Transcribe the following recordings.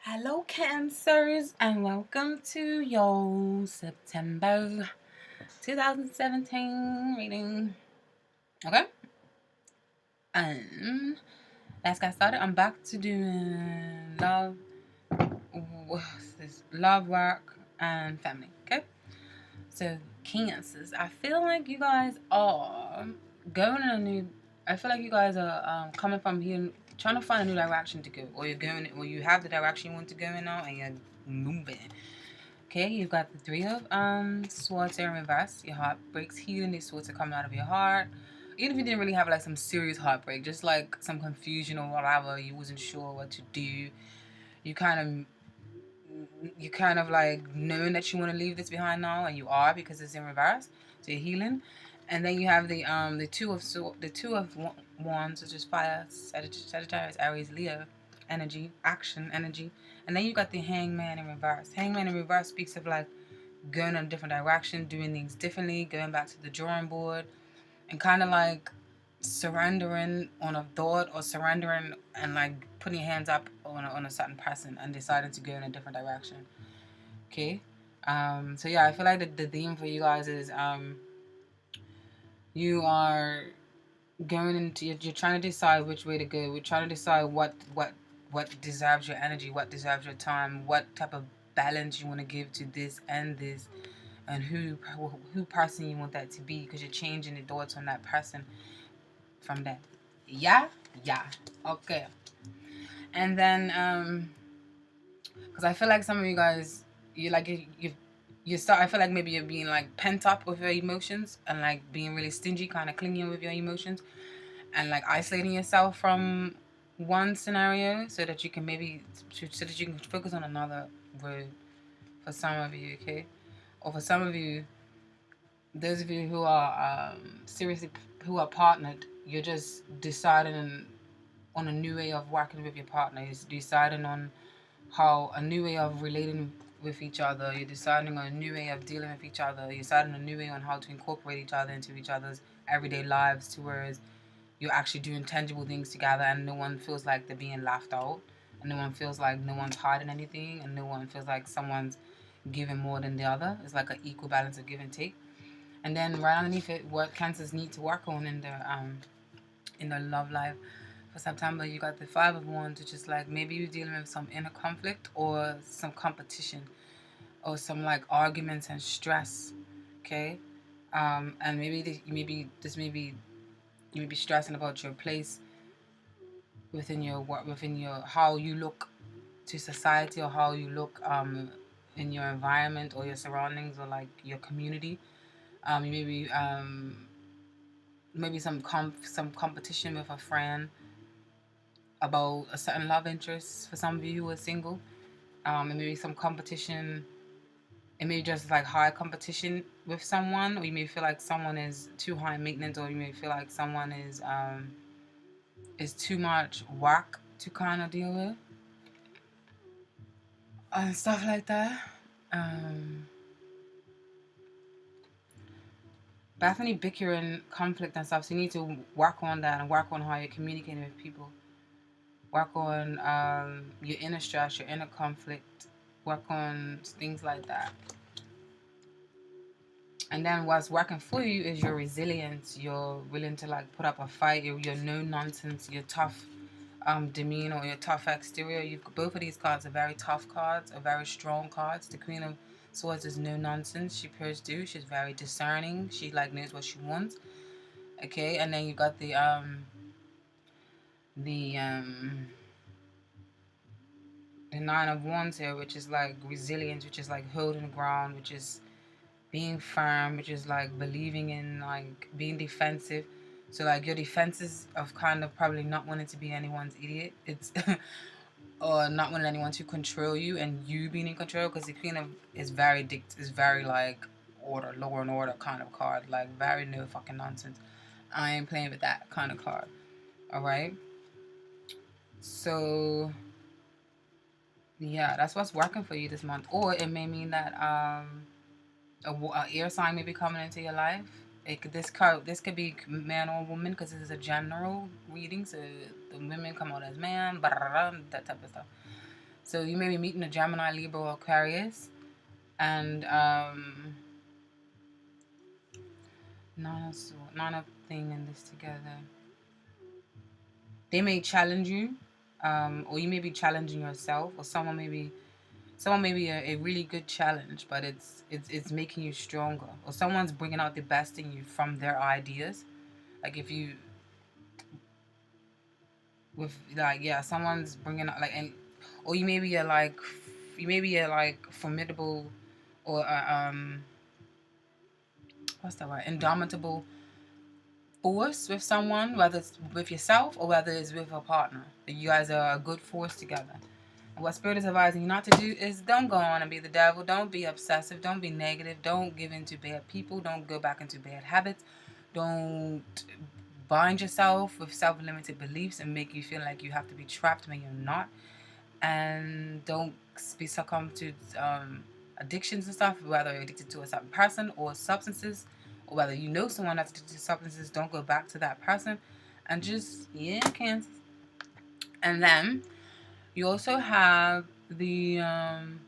Hello Cancers and welcome to your September 2017 reading. Okay. Let's get started. I'm back to doing love work and family. Okay. So Cancers, I feel like you guys are going in a new I feel like you guys are coming from here trying to find a new direction to go, or you have the direction you want to go in now and you're moving. Okay, you've got the Three of Swords in reverse. Your heart breaks healing. These swords are coming out of your heart. Even if you didn't really have like some serious heartbreak, just like some confusion or whatever, you wasn't sure what to do. You kind of like knowing that you want to leave this behind now, and you are, because it's in reverse. So you're healing. And then you have the two of wands, which is fire, Sagittarius, Aries, Leo energy, action energy. And then you got the hangman in reverse. Hangman in reverse speaks of like going in a different direction, doing things differently, going back to the drawing board, and kind of like surrendering on a thought, or surrendering and like putting your hands up on a certain person and deciding to go in a different direction. Okay. So yeah, I feel like the theme for you guys is you are going into, you're trying to decide which way to go. We're trying to decide what deserves your energy, what deserves your time, what type of balance you want to give to this, and who person you want that to be, because you're changing the thoughts on that person from that. Yeah. Okay. And then because I feel like some of you guys, you start, I feel like maybe you're being like pent up with your emotions, and like being really stingy, kind of clinging with your emotions, and like isolating yourself from one scenario so that you can focus on another road, for some of you. Okay. Or for some of you, those of you who are seriously, who are partnered, you're just deciding on a new way of working with your partner. You're deciding on how a new way of relating with each other. You're deciding on a new way of dealing with each other. You're deciding on a new way on how to incorporate each other into each other's everyday lives, to whereas you're actually doing tangible things together, and no one feels like they're being laughed out, and no one feels like no one's hiding anything, and no one feels like someone's giving more than the other. It's like an equal balance of give and take. And then right underneath it, what Cancers need to work on in their love life for September, you got the Five of Wands, which is like maybe you're dealing with some inner conflict or some competition or some like arguments and stress. Okay. And maybe you may be stressing about your place within your how you look to society, or how you look in your environment or your surroundings, or like your community. Maybe some competition with a friend about a certain love interest, for some of you who are single. And maybe some competition, it may be just like high competition with someone, or you may feel like someone is too high maintenance, or you may feel like someone is too much work to kind of deal with, and stuff like that. Definitely bickering, conflict and stuff. So you need to work on that, and work on how you're communicating with people. Work on your inner stress, your inner conflict. Work on things like that. And then what's working for you is your resilience. You're willing to like put up a fight. You're no nonsense. You're tough demeanor, or your tough exterior. Both of these cards are very tough cards, are very strong cards. The Queen of Swords is no nonsense. She appears to. She's very discerning. She like knows what she wants. Okay, and then you got the Nine of Wands here, which is like resilience, which is like holding the ground, which is being firm, which is like believing in like being defensive. So like your defenses of kind of probably not wanting to be anyone's idiot. It's or not wanting anyone to control you, and you being in control, because the Queen of is very like order, lower and order kind of card, like very no fucking nonsense. I ain't playing with that kind of card. All right. So yeah, that's what's working for you this month. Or it may mean that a air sign may be coming into your life. This could be man or woman, because this is a general reading, so the women come out as man, that type of stuff. So you may be meeting a Gemini, Libra, or Aquarius. And none of thing in this together. They may challenge you, or you may be challenging yourself, or someone may be a really good challenge, but it's making you stronger, or someone's bringing out the best in you from their ideas. Like if you with like yeah, someone's bringing out like, and or you may be a formidable or what's that word, indomitable force with someone, whether it's with yourself or whether it's with a partner. You guys are a good force together. And what Spirit is advising you not to do is don't go on and be the devil. Don't be obsessive. Don't be negative. Don't give into bad people. Don't go back into bad habits. Don't bind yourself with self-limited beliefs and make you feel like you have to be trapped when you're not. And don't be succumbed to addictions and stuff, whether you're addicted to a certain person or substances, or whether you know someone that's addicted to substances. Don't go back to that person. And just, yeah, Cancer. And then you also have the in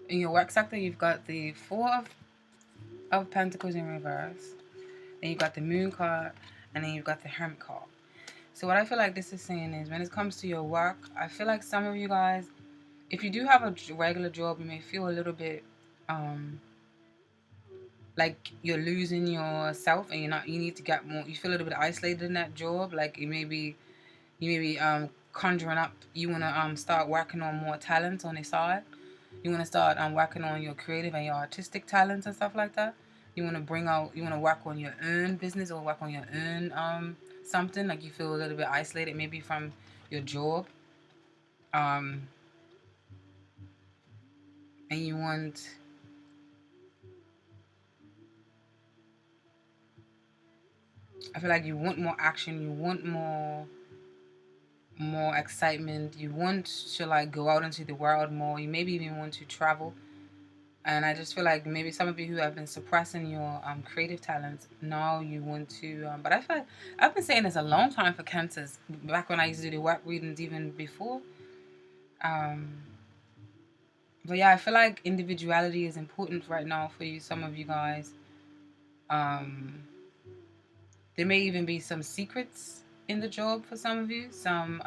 your work sector, you've got the Four of Pentacles in reverse, and you've got the Moon card, and then you've got the Hermit card. So what I feel like this is saying is, when it comes to your work, I feel like some of you guys, if you do have a regular job, you may feel a little bit like you're losing yourself, and you need to get more. You feel a little bit isolated in that job. Like you may be conjuring up. You wanna start working on more talents on the side. You want to start working on your creative and your artistic talents and stuff like that. You want to work on your own business or work on your own something. Like you feel a little bit isolated maybe from your job. And you want, I feel like you want more action. You want more excitement. You want to like go out into the world more. You maybe even want to travel. And I just feel like maybe some of you who have been suppressing your creative talents, now you want to. But I feel like I've been saying this a long time for Cancers. Back when I used to do the work readings, even before. But yeah, I feel like individuality is important right now for you. Some of you guys. There may even be some secrets in the job for some of you. Some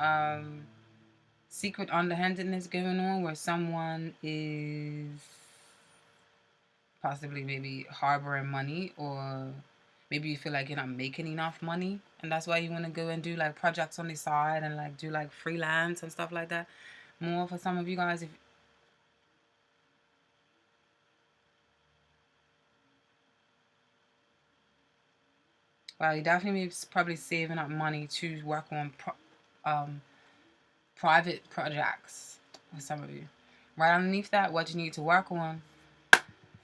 secret underhandedness going on where someone is possibly maybe harboring money, or maybe you feel like you're not making enough money, and that's why you want to go and do like projects on the side and like do like freelance and stuff like that. More for some of you guys, if well, you definitely probably saving up money to work on private projects for some of you. Right underneath that, what you need to work on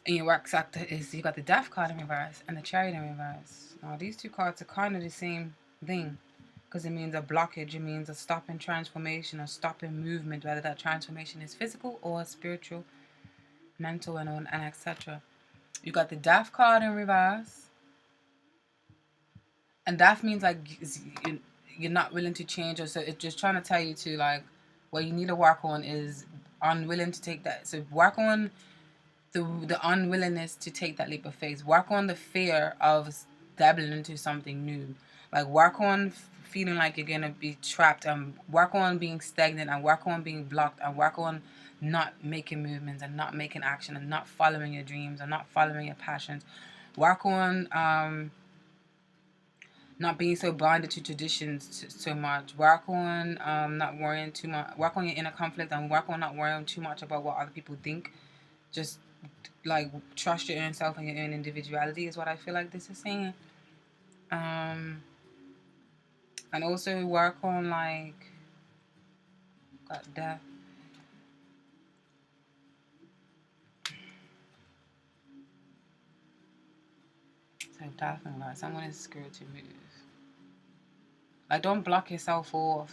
in your work sector is you got the Death card in reverse and the Chariot in reverse. Now these two cards are kind of the same thing, because it means a blockage. It means a stop in transformation, a stop in movement, whether that transformation is physical or spiritual, mental, and etc. You got the Death card in reverse, and Death means like you're not willing to change, or so it's just trying to tell you to like what you need to work on is unwilling to take that. So work on the unwillingness to take that leap of faith. Work on the fear of dabbling into something new. Like work on feeling like you're gonna be trapped, and work on being stagnant, and work on being blocked, and work on not making movements and not making action and not following your dreams and not following your passions. Work on not being so blinded to traditions so much. Work on not worrying too much. Work on your inner conflict, and work on not worrying too much about what other people think. Just like trust your own self and your own individuality is what I feel like this is saying. And also work on like got death. So definitely like someone is scared to move. Like don't block yourself off.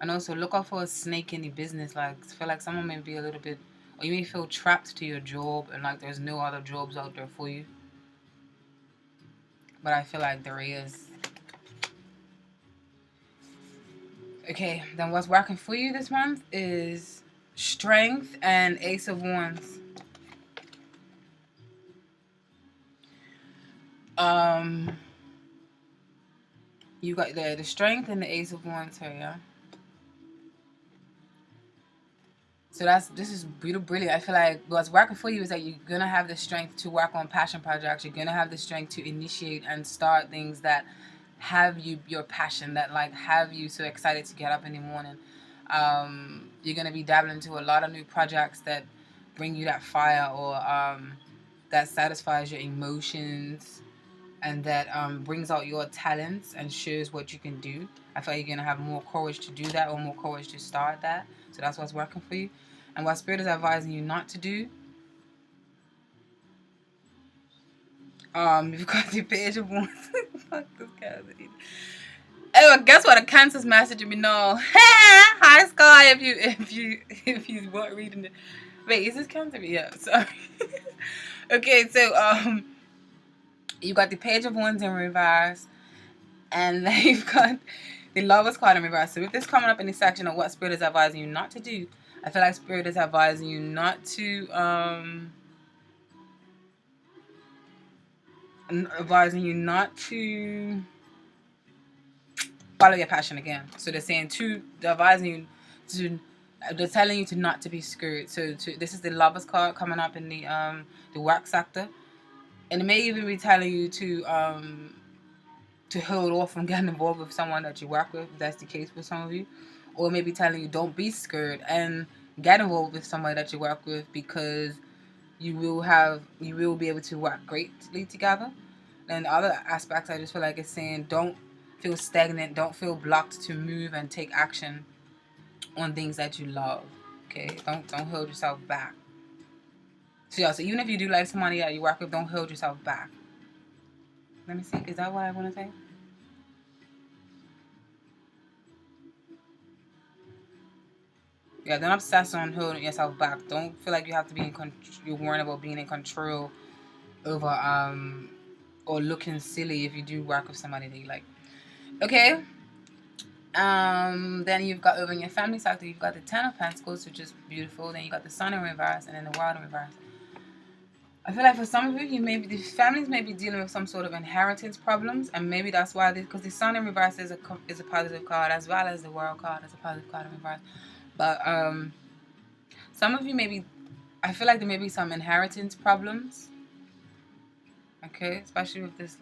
And also look out for a snake in the business. Like I feel like someone may be a little bit, or you may feel trapped to your job and like there's no other jobs out there for you. but I feel like there is. Okay, then what's working for you this month is Strength and Ace of Wands. You got the Strength and the Ace of Wands here, yeah? So this is brilliant. I feel like what's working for you is that you're gonna have the strength to work on passion projects. You're gonna have the strength to initiate and start things that have your passion, that like have you so excited to get up in the morning. You're gonna be dabbling into a lot of new projects that bring you that fire, or that satisfies your emotions, and that brings out your talents and shows what you can do. I feel like you're gonna have more courage to do that, or more courage to start that. So that's what's working for you. And what Spirit is advising you not to do, you've got the Page of Wands. Fuck this guy. Oh, guess what? A Cancer's messaging me now. Hi, Sky. If you weren't reading it. Wait, is this Cancer? Yeah, sorry. Okay, so you got the Page of Wands in reverse, and then you've got the Lovers card in reverse. So with this coming up in the section of what Spirit is advising you not to do, I feel like Spirit is advising you not to follow your passion again. So they're saying they're advising you to, they're telling you to not to be screwed. So this is the Lovers card coming up in the work sector, and it may even be telling you to hold off from getting involved with someone that you work with, if that's the case for some of you. Or maybe telling you don't be scared and get involved with somebody that you work with, because you will be able to work greatly together. And other aspects, I just feel like it's saying don't feel stagnant, don't feel blocked to move and take action on things that you love. Okay, don't hold yourself back. So yeah, so even if you do like somebody that you work with, don't hold yourself back. Let me see, is that what I want to say? Yeah, don't obsess on holding yourself back. Don't feel like you have to be in you're worrying about being in control over or looking silly if you do work with somebody that you like. Okay. Then you've got over in your family cycle, you've got the Ten of Pentacles, which is beautiful. Then you got the Sun in reverse, and then the World in reverse. I feel like for some of you, the families may be dealing with some sort of inheritance problems, and maybe that's why, because the Sun in reverse is a positive card, as well as the World card is a positive card in reverse. But some of you I feel like there may be some inheritance problems. Okay, especially with this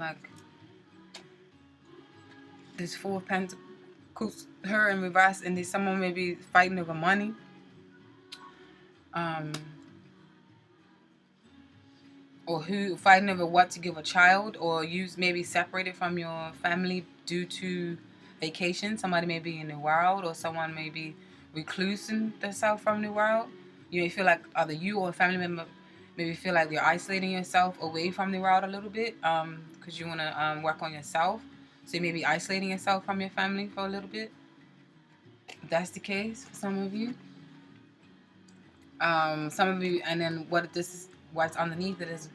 this Four of Pentacles, her in reverse, and someone may be fighting over money. Or who fighting over what to give a child, or you maybe separated from your family due to vacation. Somebody may be in the world, or someone may be reclusing themselves from the world. You may feel like either you or a family member maybe feel like you're isolating yourself away from the world a little bit, because you want to work on yourself. So you may be isolating yourself from your family for a little bit. If that's the case for some of you. Some of you, and then what's underneath it is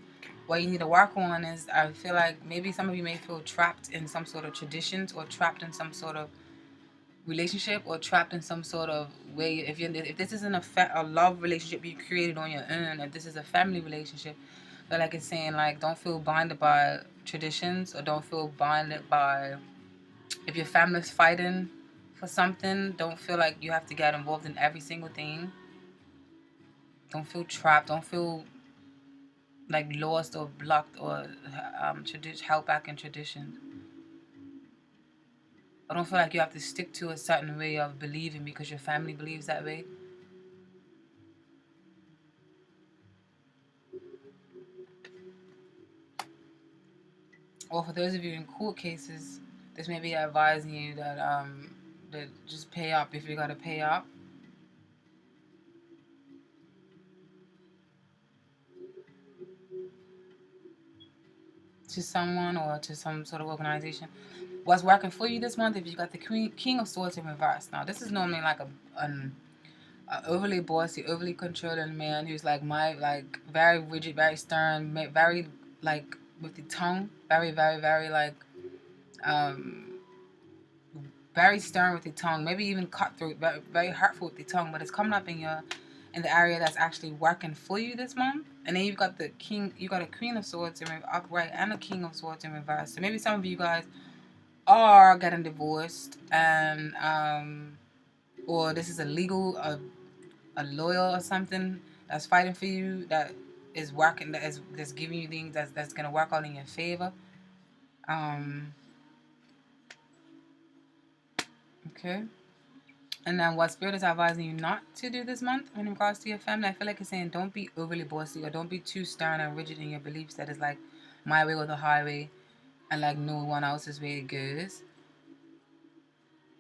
what you need to work on is, I feel like maybe some of you may feel trapped in some sort of traditions, or trapped in some sort of relationship, or trapped in some sort of way. If this isn't a love relationship you created on your own, if this is a family relationship, but like it's saying, like, don't feel binded by traditions, or don't feel binded by, if your family's fighting for something, don't feel like you have to get involved in every single thing. Don't feel trapped. Don't feel like lost or blocked, or held back in tradition. I don't feel like you have to stick to a certain way of believing because your family believes that way. Or for those of you in court cases, this may be advising you that just pay up if you gotta pay up. To someone or to some sort of organization. What's working for you this month, if you got the King of Swords in reverse. Now, this is normally like an overly bossy, overly controlling man who's very rigid, very stern, very with the tongue. Very, very, very like very stern with the tongue. Maybe even cutthroat. Very, very hurtful with the tongue. But it's coming up in the area that's actually working for you this month. And then you've got the king. You got a Queen of Swords in upright and a King of Swords in reverse. So maybe some of you guys are getting divorced, and or this is a legal a lawyer or something that's fighting for you, that is working, that's giving you things that's gonna work out in your favor. Okay. And then what Spirit is advising you not to do this month in regards to your family, I feel like it's saying don't be overly bossy, or don't be too stern and rigid in your beliefs that is like my way or the highway, and like no one else's way goes.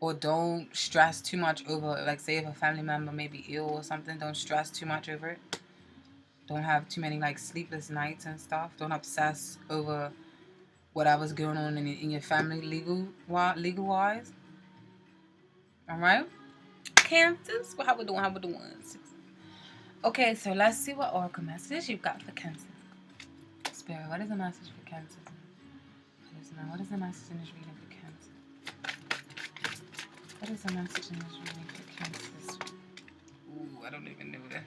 Or don't stress too much over, like say if a family member may be ill or something, don't stress too much over it. Don't have too many like sleepless nights and stuff. Don't obsess over whatever's going on in your family legal wise. All right, Cancers. How we doing? How we doing? Okay, so let's see what oracle messages you've got for Cancer. Spirit, what is the message for Cancer? What is the message in this reading for Cancer? What is the message in this reading for Cancer? Ooh, I don't even know that.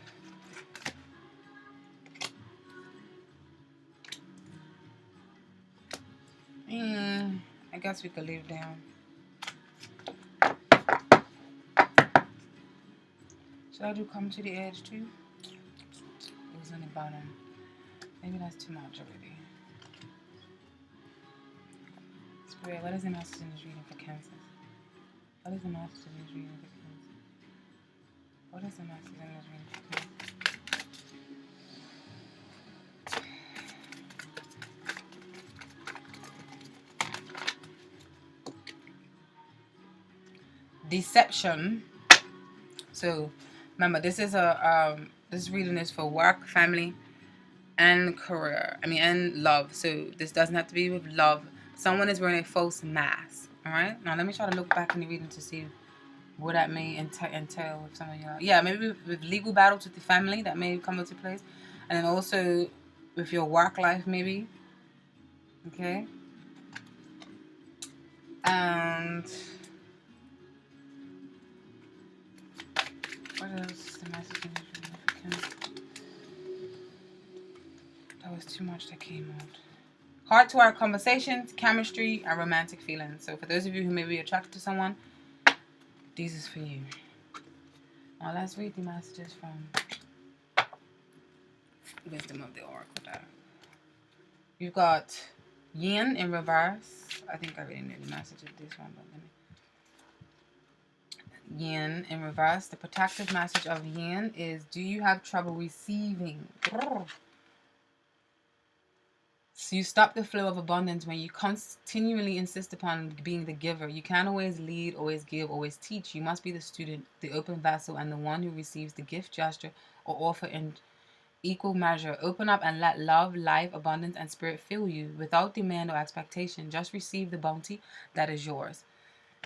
I guess we could leave down. Should I do come to the edge too? It was on the bottom. Maybe that's too much already. Spirit, what is the message in this reading for Cancer? What is the message in this reading for Cancer? What is the message in this reading for Cancer? Deception. So remember, this is this reading is for work, family, and career. And love. So this doesn't have to be with love. Someone is wearing a false mask. All right. Now let me try to look back in the reading to see what that may entail with some of y'all. Yeah, maybe with legal battles with the family that may come into place, and then also with your work life, maybe. Okay. And what else is the message in this reading? That was too much that came out. Heart-to-heart conversations, chemistry, and romantic feelings. So for those of you who may be attracted to someone, this is for you. Now let's read the messages from Wisdom of the Oracle deck. You've got Yin in reverse. I think I already knew the message of this one, but let me. Yin in reverse. The protective message of Yin is, do you have trouble receiving? So you stop the flow of abundance when you continually insist upon being the giver. You can't always lead, always give, always teach. You must be the student, the open vessel, and the one who receives the gift, gesture, or offer in equal measure. Open up and let love, life, abundance, and spirit fill you without demand or expectation. Just receive the bounty that is yours.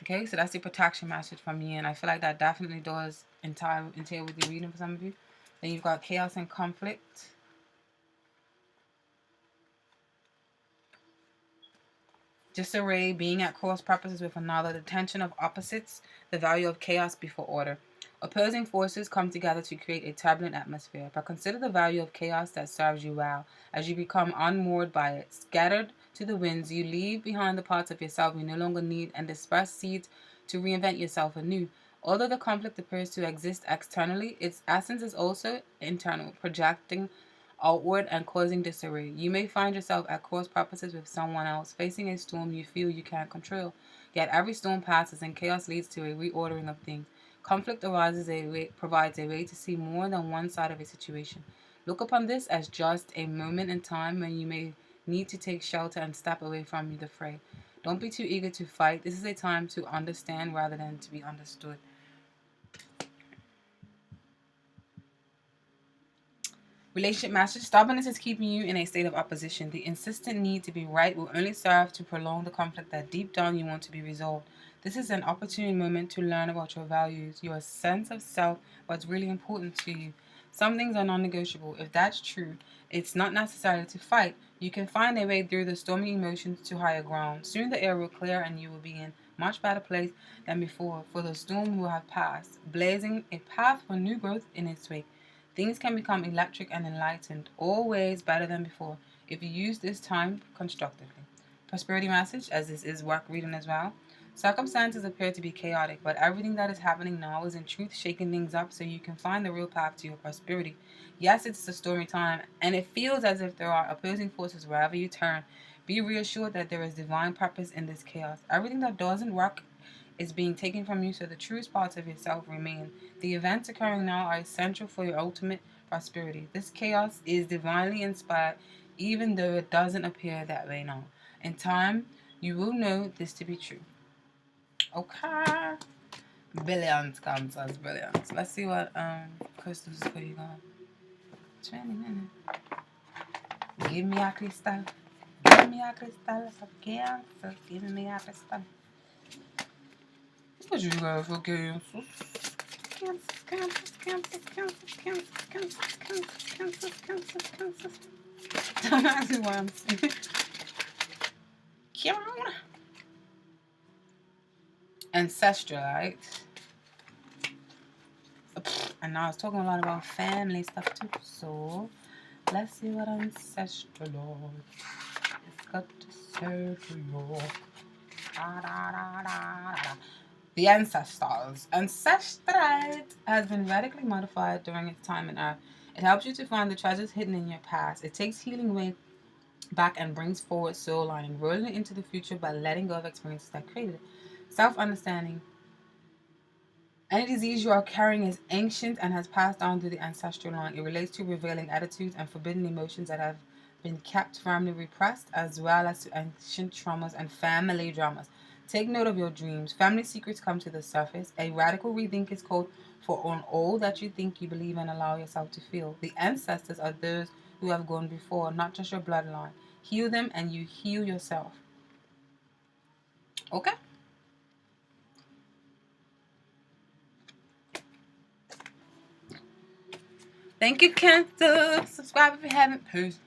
Okay, so that's the protection message from me, and I feel like that definitely does entail with the reading for some of you. Then you've got chaos and conflict. Disarray, being at cross purposes with another, the tension of opposites, the value of chaos before order. Opposing forces come together to create a turbulent atmosphere, but consider the value of chaos that serves you well. As you become unmoored by it, scattered to the winds, you leave behind the parts of yourself you no longer need and disperse seeds to reinvent yourself anew. Although the conflict appears to exist externally, its essence is also internal, projecting outward and causing disarray. You may find yourself at cross purposes with someone else, facing a storm you feel you can't control. Yet every storm passes and chaos leads to a reordering of things. Conflict provides a way to see more than one side of a situation. Look upon this as just a moment in time when you may need to take shelter and step away from the fray. Don't be too eager to fight. This is a time to understand rather than to be understood. Relationship message. Stubbornness is keeping you in a state of opposition. The insistent need to be right will only serve to prolong the conflict that deep down you want to be resolved. This is an opportune moment to learn about your values, your sense of self, what's really important to you. Some things are non-negotiable. If that's true, it's not necessary to fight. You can find a way through the stormy emotions to higher ground. Soon the air will clear and you will be in much better place than before, for the storm will have passed, blazing a path for new growth in its wake. Things can become electric and enlightened, always better than before, if you use this time constructively. Prosperity message, as this is work reading as well. Circumstances appear to be chaotic, but everything that is happening now is in truth shaking things up so you can find the real path to your prosperity. Yes, it's a stormy time, and it feels as if there are opposing forces wherever you turn. Be reassured that there is divine purpose in this chaos. Everything that doesn't work is being taken from you, so the truest parts of yourself remain. The events occurring now are essential for your ultimate prosperity. This chaos is divinely inspired, even though it doesn't appear that way now. In time, you will know this to be true. Okay. Billions, Cancers, billions. Let's see what crystals for you guys. 20 minutes. Give me a crystal. Give me a crystal for Cancer. Give me a crystal. What you got for Cancer? Cancer. Don't ask me what I'm saying. Come on. Ancestral, right? And now I was talking a lot about family stuff too. So let's see what ancestral is got to say to you. The ancestors. Ancestrite has been radically modified during its time on Earth. It helps you to find the treasures hidden in your past. It takes healing way back and brings forward soul lining, rolling it into the future by letting go of experiences that created it. Self-understanding. Any disease you are carrying is ancient and has passed down through the ancestral line. It relates to revealing attitudes and forbidden emotions that have been kept firmly repressed, as well as to ancient traumas and family dramas. Take note of your dreams. Family secrets come to the surface. A radical rethink is called for on all that you think you believe and allow yourself to feel. The ancestors are those who have gone before, not just your bloodline. Heal them and you heal yourself. Okay? Thank you, Cancer. Subscribe if you haven't. Peace.